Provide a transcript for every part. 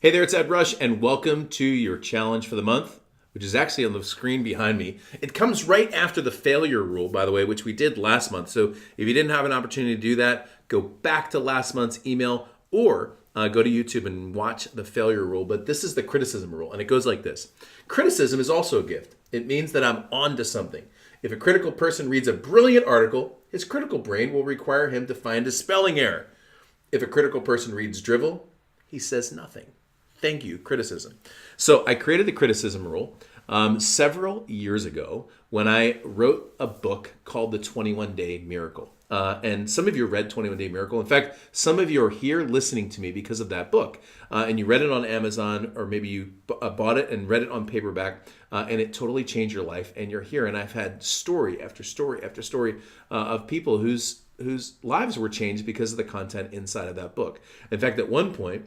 Hey there, it's Ed Rush, and welcome to your challenge for the month, which is actually on the screen behind me. It comes right after the failure rule, by the way, which we did last month. So if you didn't have an opportunity to do that, go back to last month's email or go to YouTube and watch the failure rule. But this is the criticism rule, and it goes like this. Criticism is also a gift. It means that I'm on to something. If a critical person reads a brilliant article, his critical brain will require him to find a spelling error. If a critical person reads drivel, he says nothing. Thank you, criticism. So I created the criticism rule several years ago when I wrote a book called The 21-Day Miracle. And some of you read 21-Day Miracle. In fact, some of you are here listening to me because of that book. And you read it on Amazon, or maybe you bought it and read it on paperback, and it totally changed your life, and you're here. And I've had story after story after story of people whose lives were changed because of the content inside of that book. In fact, at one point,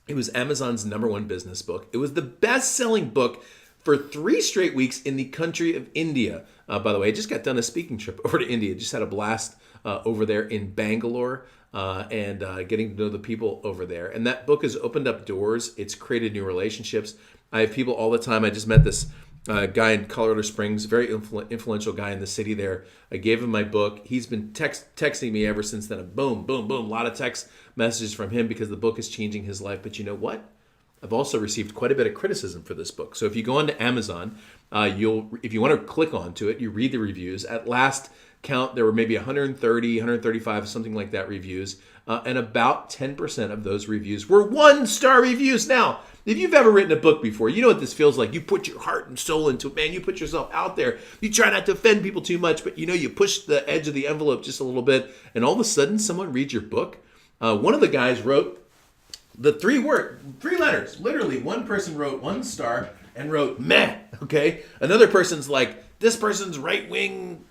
it was Amazon's #1 business book. It was the best-selling book for 3 straight weeks in the country of India. By the way, I just got done a speaking trip over to India. Just had a blast over there in Bangalore and getting to know the people over there. And that book has opened up doors. It's created new relationships. I have people all the time. I just met this guy in Colorado Springs, very influential guy in the city there. I gave him my book. He's been texting me ever since then. Boom, boom, boom. A lot of text messages from him because the book is changing his life. But you know what? I've also received quite a bit of criticism for this book. So if you go onto Amazon, if you want to click onto it, you read the reviews. At last count, there were maybe 130, 135, something like that reviews. And about 10% of those reviews were 1-star reviews. Now, if you've ever written a book before, you know what this feels like. You put your heart and soul into it, man. You put yourself out there. You try not to offend people too much, but you push the edge of the envelope just a little bit, and all of a sudden, someone reads your book. One of the guys wrote the 3 letters. Literally, one person wrote 1 star and wrote meh. Okay, another person's like, this person's right-wing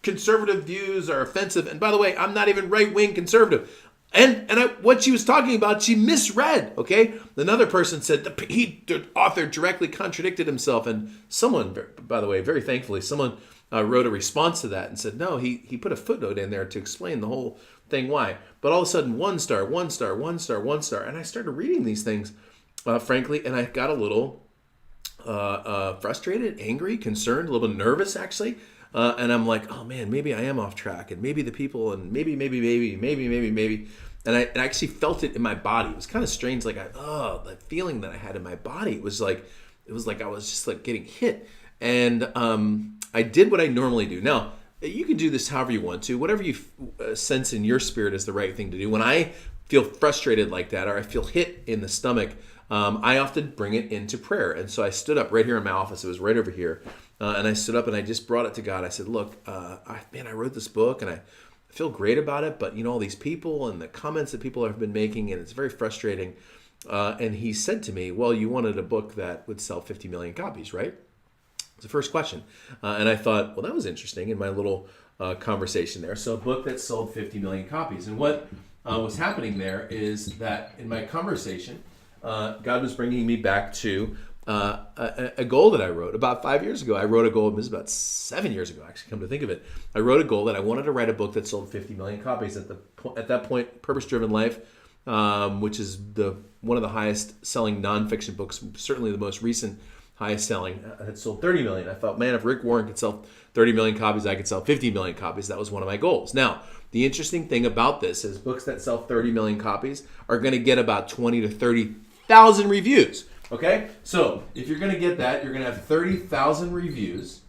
conservative views are offensive. And by the way, I'm not even right-wing conservative. And what she was talking about, she misread, okay? Another person said the author directly contradicted himself. And someone, by the way, very thankfully, someone wrote a response to that and said, no, he put a footnote in there to explain the whole thing why. But all of a sudden, 1 star, 1 star, 1 star, 1 star. And I started reading these things, frankly, and I got a little frustrated, angry, concerned, a little bit nervous, actually. And I'm like, oh man, maybe I am off track, and maybe the people, and maybe. And I actually felt it in my body. It was kind of strange, like the feeling that I had in my body. It was like I was just like getting hit. And I did what I normally do. Now, you can do this however you want to, whatever you sense in your spirit is the right thing to do. When I feel frustrated like that, or I feel hit in the stomach, I often bring it into prayer. And so I stood up right here in my office. It was right over here. And I stood up and I just brought it to God. I said, look, I wrote this book and I feel great about it, but all these people and the comments that people have been making, and it's very frustrating. And he said to me, well, you wanted a book that would sell 50 million copies, right? It's the first question. And I thought, well, that was interesting in my little conversation there. So a book that sold 50 million copies. And what was happening there is that in my conversation, God was bringing me back to a goal that I wrote about 5 years ago. I wrote a goal, this is about 7 years ago, actually, come to think of it. I wrote a goal that I wanted to write a book that sold 50 million copies. At that point, Purpose-Driven Life, which is one of the highest selling nonfiction books, certainly the most recent highest selling, had sold 30 million. I thought, man, if Rick Warren could sell 30 million copies, I could sell 50 million copies. That was one of my goals. Now, the interesting thing about this is books that sell 30 million copies are going to get about 20 to 30,000 reviews. Okay, so if you're going to get that, you're going to have 30,000 reviews.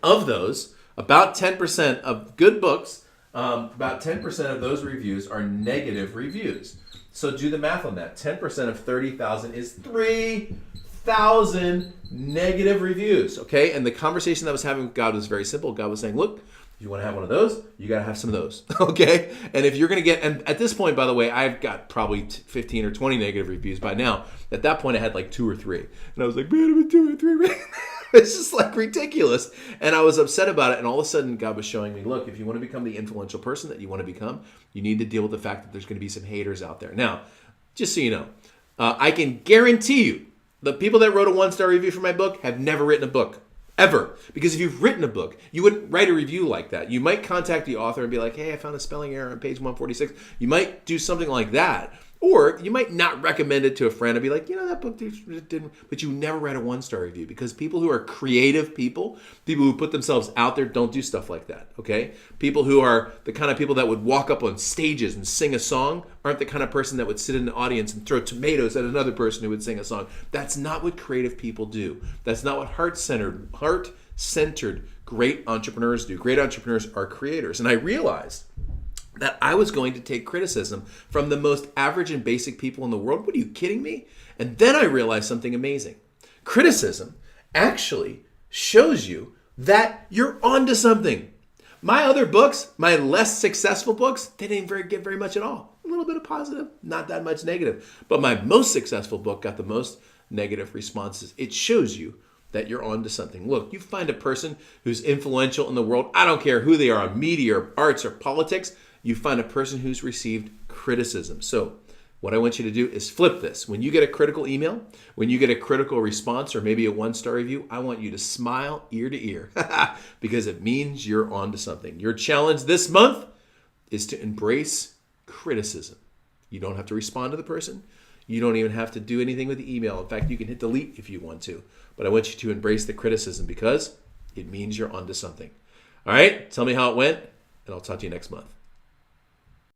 Of those, about 10% of good books, about 10% of those reviews are negative reviews. So do the math on that. 10% of 30,000 is 3,000 negative reviews. Okay, and the conversation that I was having with God was very simple. God was saying, look, if you want to have one of those, you got to have some of those, okay? And if you're going to get, and at this point, by the way, I've got probably 15 or 20 negative reviews by now. At that point, I had like 2 or 3. And I was like, man, I'm at 2 or 3. It's just like ridiculous. And I was upset about it. And all of a sudden, God was showing me, look, if you want to become the influential person that you want to become, you need to deal with the fact that there's going to be some haters out there. Now, just so you know, I can guarantee you, the people that wrote a 1-star review for my book have never written a book. Ever. Because if you've written a book, you wouldn't write a review like that. You might contact the author and be like, hey, I found a spelling error on page 146. You might do something like that. Or you might not recommend it to a friend and be like, that book didn't, but you never read a 1-star review, because people who are creative people who put themselves out there, don't do stuff like that, okay? People who are the kind of people that would walk up on stages and sing a song aren't the kind of person that would sit in the audience and throw tomatoes at another person who would sing a song. That's not what creative people do. That's not what heart-centered, great entrepreneurs do. Great entrepreneurs are creators. And I realized that I was going to take criticism from the most average and basic people in the world. What, are you kidding me? And then I realized something amazing. Criticism actually shows you that you're onto something. My other books, my less successful books, they didn't get very much at all. A little bit of positive, not that much negative. But my most successful book got the most negative responses. It shows you that you're onto something. Look, you find a person who's influential in the world. I don't care who they are, media or arts or politics. You find a person who's received criticism. So what I want you to do is flip this. When you get a critical email, when you get a critical response, or maybe a 1-star review, I want you to smile ear to ear because it means you're onto something. Your challenge this month is to embrace criticism. You don't have to respond to the person. You don't even have to do anything with the email. In fact, you can hit delete if you want to. But I want you to embrace the criticism because it means you're onto something. All right, tell me how it went, and I'll talk to you next month.